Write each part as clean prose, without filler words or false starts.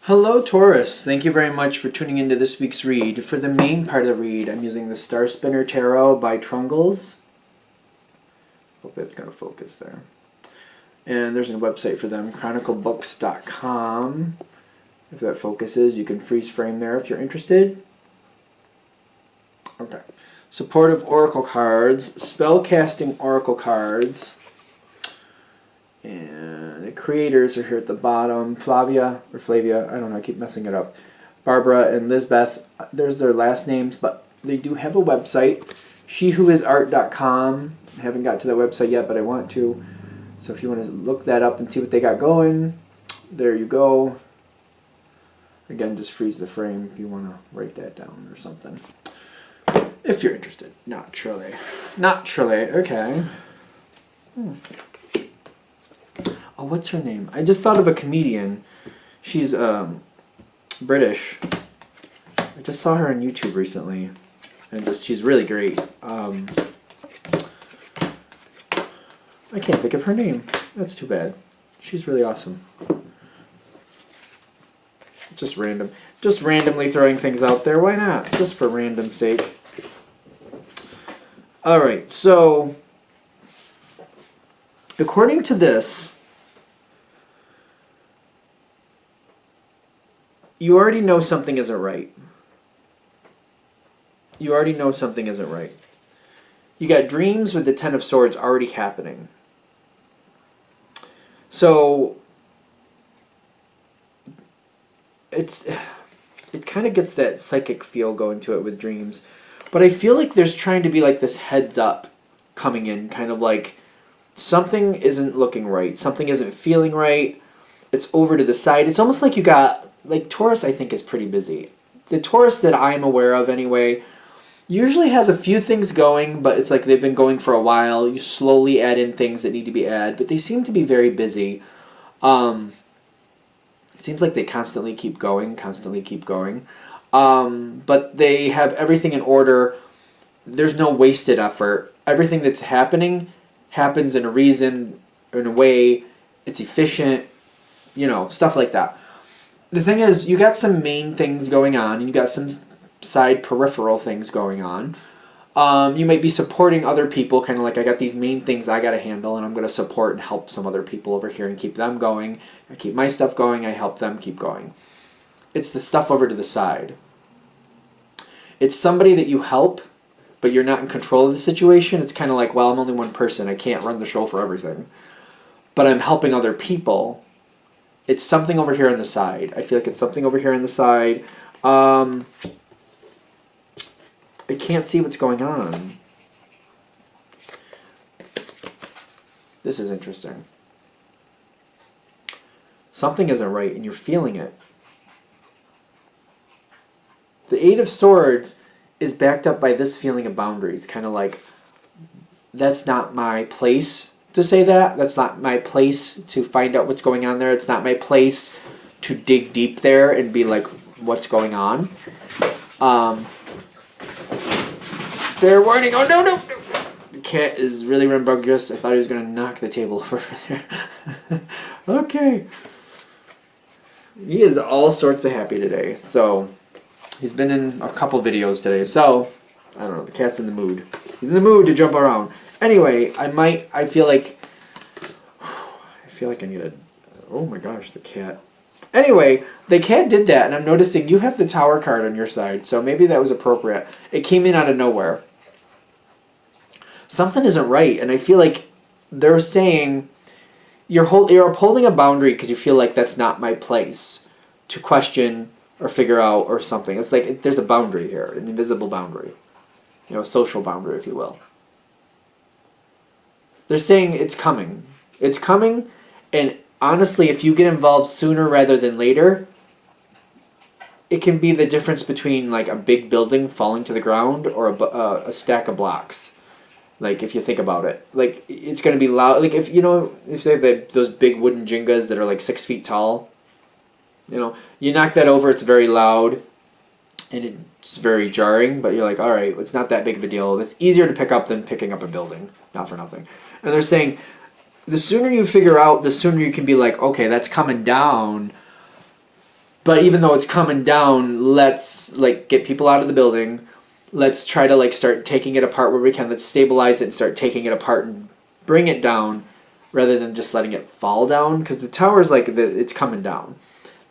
Hello, Taurus. Thank you very much for tuning into this week's read. For the main part of the read, I'm using the Star Spinner Tarot by Trungles. Hope that's going to focus there. And there's a website for them, chroniclebooks.com. If that focuses, you can freeze frame there if you're interested. Okay. Supportive Oracle cards, spellcasting Oracle cards. And the creators are here at the bottom. Flavia, I don't know, I keep messing it up. Barbara and Lisbeth, there's their last names, but they do have a website. Shewhoisart.com. I haven't got to that website yet, but I want to. So if you want to look that up and see what they got going, there you go. Again, just freeze the frame if you want to write that down or something. If you're interested. Naturally. Okay. Oh, what's her name? I just thought of a comedian. She's British. I just saw her on YouTube recently, and she's really great. I can't think of her name. That's too bad. She's really awesome. Just random. Just randomly throwing things out there. Why not? Just for random sake. Alright, so according to this, you already know something isn't right. You already know something isn't right. You got dreams with the Ten of Swords already happening. So it kind of gets that psychic feel going to it with dreams. But I feel like there's trying to be like this heads up coming in, kind of like something isn't looking right. Something isn't feeling right. It's over to the side. It's almost like you got, like Taurus I think is pretty busy. The Taurus that I'm aware of anyway usually has a few things going, but it's like they've been going for a while. You slowly add in things that need to be added, but they seem to be very busy. It seems like they constantly keep going. But they have everything in order. There's no wasted effort. Everything that's happening happens in a reason, in a way. It's efficient, stuff like that. The thing is, you got some main things going on, and you got some side peripheral things going on. You might be supporting other people, kind of like I got these main things I got to handle, and I'm going to support and help some other people over here and keep them going. I keep my stuff going, I help them keep going. It's the stuff over to the side. It's somebody that you help, but you're not in control of the situation. It's kind of like, well, I'm only one person. I can't run the show for everything. But I'm helping other people. It's something over here on the side. I feel like it's something over here on the side. I can't see what's going on. This is interesting. Something isn't right, and you're feeling it. The Eight of Swords is backed up by this feeling of boundaries. Kind of like, that's not my place to say that. That's not my place to find out what's going on there. It's not my place to dig deep there and be like, what's going on? Fair warning. Oh, no. The cat is really rambunctious. I thought he was going to knock the table over there. Okay. He is all sorts of happy today. So he's been in a couple videos today. So I don't know. The cat's in the mood. He's in the mood to jump around. Anyway, I feel like I need a... Oh my gosh, the cat. Anyway, the cat did that, and I'm noticing you have the Tower card on your side, so maybe that was appropriate. It came in out of nowhere. Something isn't right, and I feel like they're saying you're upholding a boundary because you feel like that's not my place to question or figure out or something. It's like there's a boundary here, an invisible boundary. A social boundary, if you will. They're saying it's coming. It's coming, and honestly, if you get involved sooner rather than later, it can be the difference between like a big building falling to the ground or a stack of blocks. Like if you think about it, like it's going to be loud. Like if they have those big wooden Jengas that are like 6 feet tall, you knock that over, it's very loud, and it's very jarring. But you're like, all right, it's not that big of a deal. It's easier to pick up than picking up a building. Not for nothing. And they're saying the sooner you figure out, the sooner you can be like, okay, that's coming down. But even though it's coming down, let's like get people out of the building. Let's try to like start taking it apart where we can. Let's stabilize it and start taking it apart and bring it down rather than just letting it fall down, because the tower is like it's coming down.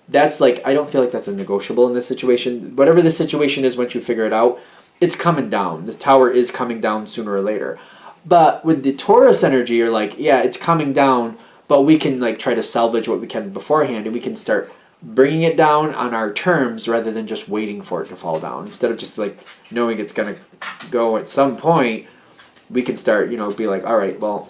That's like, I don't feel like that's a negotiable in this situation. Whatever the situation is, once you figure it out, it's coming down. The tower is coming down sooner or later. But with the Taurus energy, you're like, yeah, it's coming down, but we can like try to salvage what we can beforehand, and we can start bringing it down on our terms rather than just waiting for it to fall down. Instead of just like knowing it's gonna go at some point, we can start, be like, all right, well,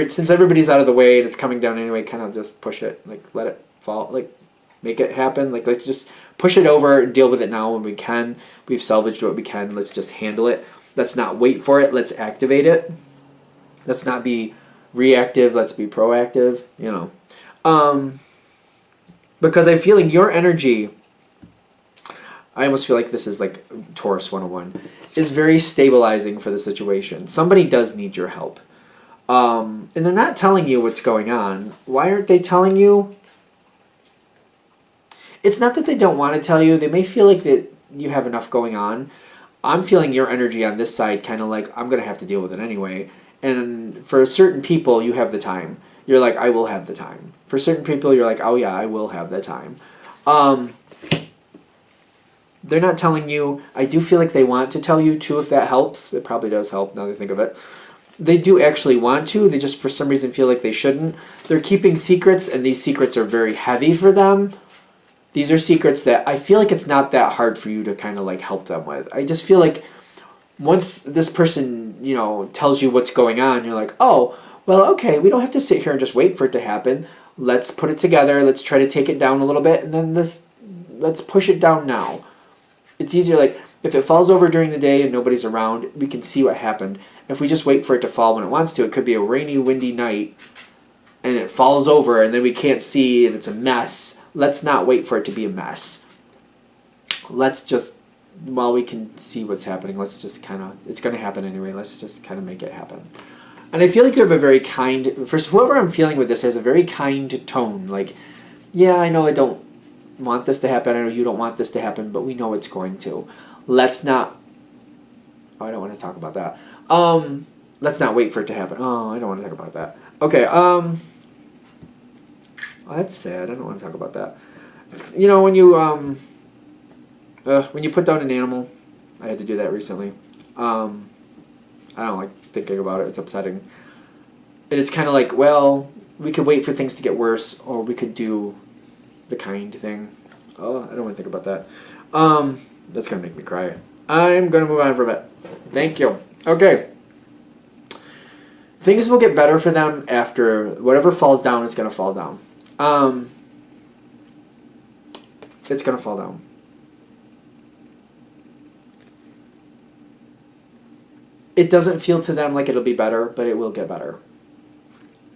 since everybody's out of the way and it's coming down anyway, kind of just push it, like let it fall, like make it happen. Like let's just push it over and deal with it now when we can. We've salvaged what we can. Let's just handle it. Let's not wait for it. Let's activate it. Let's not be reactive. Let's be proactive. Because I'm feeling your energy, I almost feel like this is like Taurus 101, is very stabilizing for the situation. Somebody does need your help. And they're not telling you what's going on. Why aren't they telling you? It's not that they don't want to tell you. They may feel like that you have enough going on. I'm feeling your energy on this side kind of like, I'm going to have to deal with it anyway. And for certain people, you have the time. You're like, I will have the time. For certain people, you're like, oh yeah, I will have the time. They're not telling you. I do feel like they want to tell you too, if that helps. It probably does help now that I think of it. They do actually want to. They just for some reason feel like they shouldn't. They're keeping secrets, and these secrets are very heavy for them. These are secrets that I feel like it's not that hard for you to kind of like help them with. I just feel like once this person, tells you what's going on, you're like, oh, well, okay, we don't have to sit here and just wait for it to happen. Let's put it together. Let's try to take it down a little bit, and then let's push it down now. It's easier, like, if it falls over during the day and nobody's around, we can see what happened. If we just wait for it to fall when it wants to, it could be a rainy, windy night, and it falls over, and then we can't see, and it's a mess. Let's not wait for it to be a mess. Let's just, while we can see what's happening, let's just kind of, it's going to happen anyway, let's just kind of make it happen. And I feel like you have a very kind, for whoever I'm feeling with this has a very kind tone. Like, yeah, I know I don't want this to happen. I know you don't want this to happen, but we know it's going to. Let's not, oh, I don't want to talk about that. Let's not wait for it to happen. Oh, I don't want to talk about that. Okay, oh, that's sad. I don't want to talk about that. When you put down an animal, I had to do that recently. I don't like thinking about it. It's upsetting. And it's kind of like, well, we could wait for things to get worse, or we could do the kind thing. Oh, I don't want to think about that. That's going to make me cry. I'm going to move on for a bit. Thank you. Okay. Things will get better for them after whatever falls down is going to fall down. It's going to fall down. It doesn't feel to them like it'll be better, but it will get better.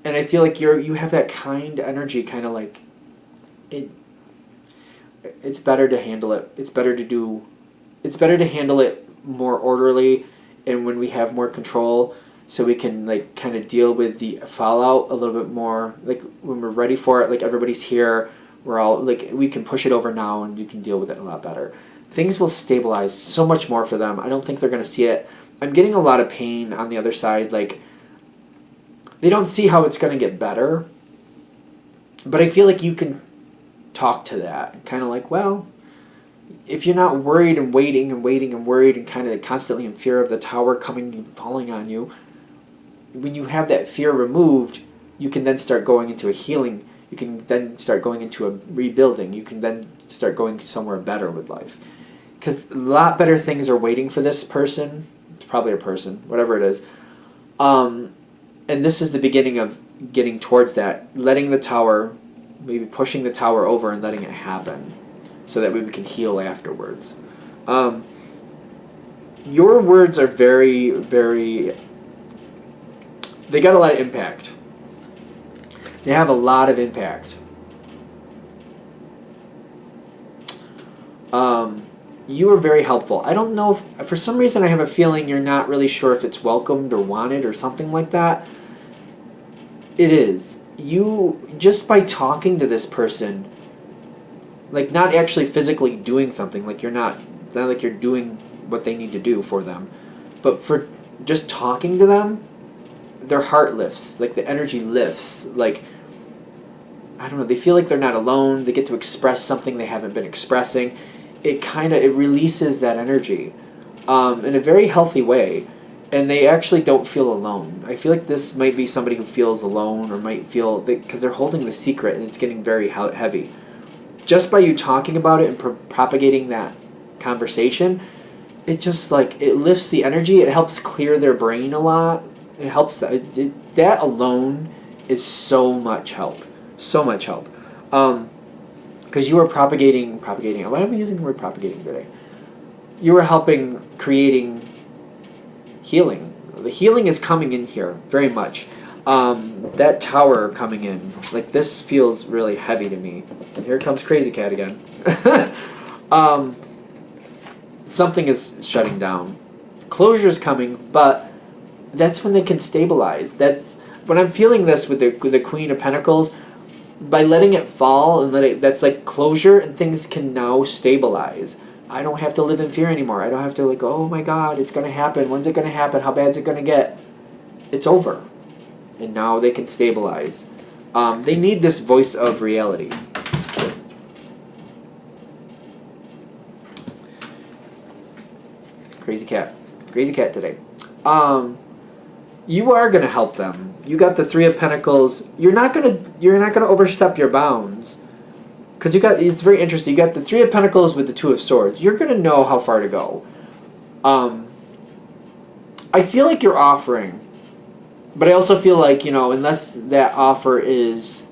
And I feel like you have that kind energy, kind of like it's better to handle it. It's better to handle it more orderly, and when we have more control, so we can like kind of deal with the fallout a little bit more. Like when we're ready for it, like everybody's here, we're all like, we can push it over now, and you can deal with it a lot better. Things will stabilize so much more for them. I don't think they're going to see it. I'm getting a lot of pain on the other side. Like, they don't see how it's going to get better. But I feel like you can talk to that. Kind of like, well, if you're not worried and waiting and waiting and worried and kind of constantly in fear of the tower coming and falling on you, when you have that fear removed, you can then start going into a healing. You can then start going into a rebuilding. You can then start going somewhere better with life. Because a lot better things are waiting for this person. Probably a person, whatever it is. And this is the beginning of getting towards that, letting the tower, maybe pushing the tower over and letting it happen so that we can heal afterwards. Your words are very, very, they got a lot of impact. They have a lot of impact. You are very helpful. I don't know if, for some reason I have a feeling you're not really sure if it's welcomed or wanted or something like that. It is. You, just by talking to this person, Like, not actually physically doing something. Like, not like you're doing what they need to do for them. But for just talking to them, their heart lifts. Like, the energy lifts. Like, I don't know, they feel like they're not alone. They get to express something they haven't been expressing. It releases that energy in a very healthy way. And they actually don't feel alone. I feel like this might be somebody who feels alone, or might feel, because they're holding the secret and it's getting very heavy. Just by you talking about it and propagating that conversation, it just, like, it lifts the energy. It helps clear their brain a lot. It helps, that alone is so much help. So much help. Because you are propagating, why am I using the word propagating today? You are helping creating healing. The healing is coming in here very much. That tower coming in, like, this feels really heavy to me. And here comes Crazy Cat again. Something is shutting down. Closure's coming, but that's when they can stabilize. That's when I'm feeling this with the Queen of Pentacles. By letting it fall and that's like closure, and things can now stabilize. I don't have to live in fear anymore. I don't have to, like, oh my God, it's going to happen. When's it going to happen? How bad is it going to get? It's over. And now they can stabilize. They need this voice of reality. Crazy cat today. You are going to help them. You got the Three of Pentacles. You're not going to overstep your bounds. Because it's very interesting. You got the Three of Pentacles with the Two of Swords. You're going to know how far to go. I feel like you're offering. But I also feel like, unless that offer is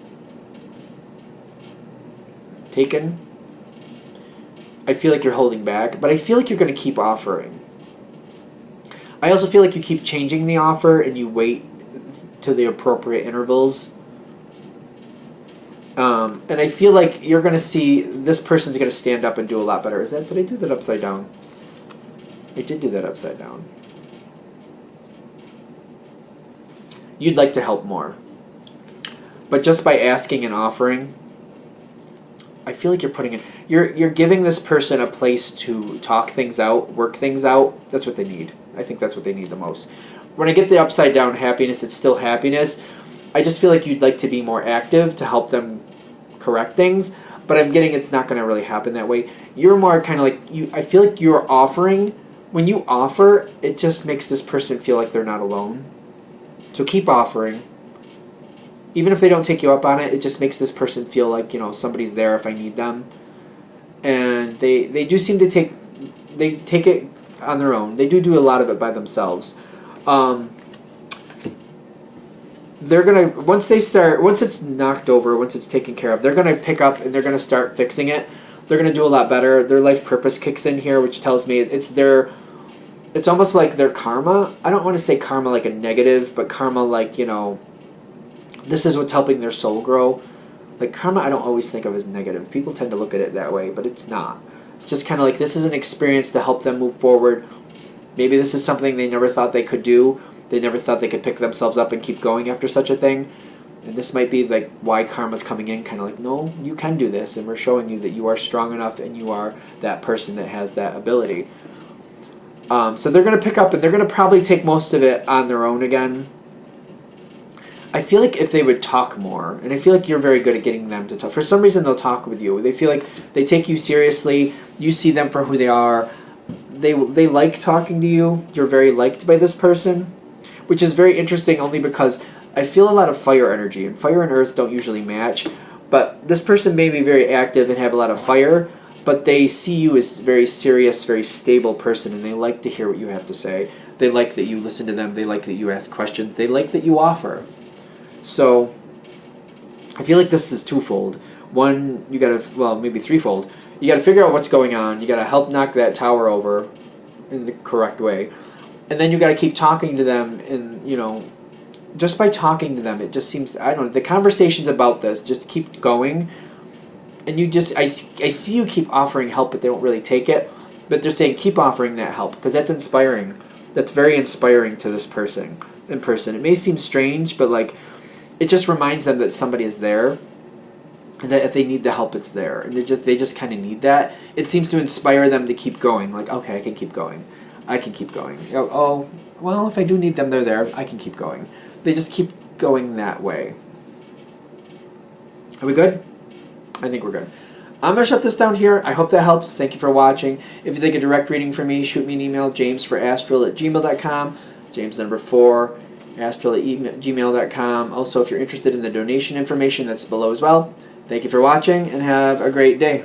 taken, I feel like you're holding back. But I feel like you're going to keep offering. I also feel like you keep changing the offer and you wait to the appropriate intervals. And I feel like you're going to see this person's going to stand up and do a lot better. Did I do that upside down? I did do that upside down. You'd like to help more. But just by asking and offering, I feel like you're putting in... You're giving this person a place to talk things out, work things out. That's what they need. I think that's what they need the most. When I get the upside down happiness, it's still happiness. I just feel like you'd like to be more active to help them correct things, but I'm getting it's not going to really happen that way. You're more kind of like, I feel like you're offering. When you offer, it just makes this person feel like they're not alone. So keep offering. Even if they don't take you up on it, it just makes this person feel like, somebody's there if I need them. And they do seem to take it on their own. They do a lot of it by themselves. They're going to, once it's knocked over, once it's taken care of, they're going to pick up and they're going to start fixing it. They're going to do a lot better. Their life purpose kicks in here, which tells me it's almost like their karma. I don't want to say karma like a negative, but karma like, this is what's helping their soul grow. Like, karma I don't always think of as negative. People tend to look at it that way, but it's not. It's just kind of like, this is an experience to help them move forward. Maybe this is something they never thought they could do. They never thought they could pick themselves up and keep going after such a thing. And this might be like why karma's coming in, kind of like, no, you can do this, and we're showing you that you are strong enough and you are that person that has that ability. So they're going to pick up and they're going to probably take most of it on their own again. I feel like if they would talk more, and I feel like you're very good at getting them to talk. For some reason, they'll talk with you. They feel like they take you seriously. You see them for who they are. They like talking to you. You're very liked by this person, which is very interesting only because I feel a lot of fire energy, and fire and earth don't usually match. But this person may be very active and have a lot of fire, but they see you as a very serious, very stable person, and they like to hear what you have to say. They like that you listen to them. They like that you ask questions. They like that you offer. So I feel like this is twofold. One, you got to, well, maybe threefold. You got to figure out what's going on. You got to help knock that tower over in the correct way. And then you got to keep talking to them, and, just by talking to them, it just seems, I don't know, the conversations about this just keep going. And I see you keep offering help, but they don't really take it. But they're saying keep offering that help, because that's inspiring. That's very inspiring to this person in person. It may seem strange, but like, it just reminds them that somebody is there. that if they need the help, it's there, and they just kind of need that. It seems to inspire them to keep going. Like, okay, I can keep going, I can keep going. Oh, well, if I do need them, they're there. I can keep going. They just keep going that way. Are we good? I think we're good. I'm going to shut this down here. I hope that helps. Thank you for watching. If you'd like a direct reading from me, shoot me an email, jamesforastral@gmail.com. James number 4, astral@gmail.com. Also, if you're interested in the donation information, that's below as well. Thank you for watching, and have a great day.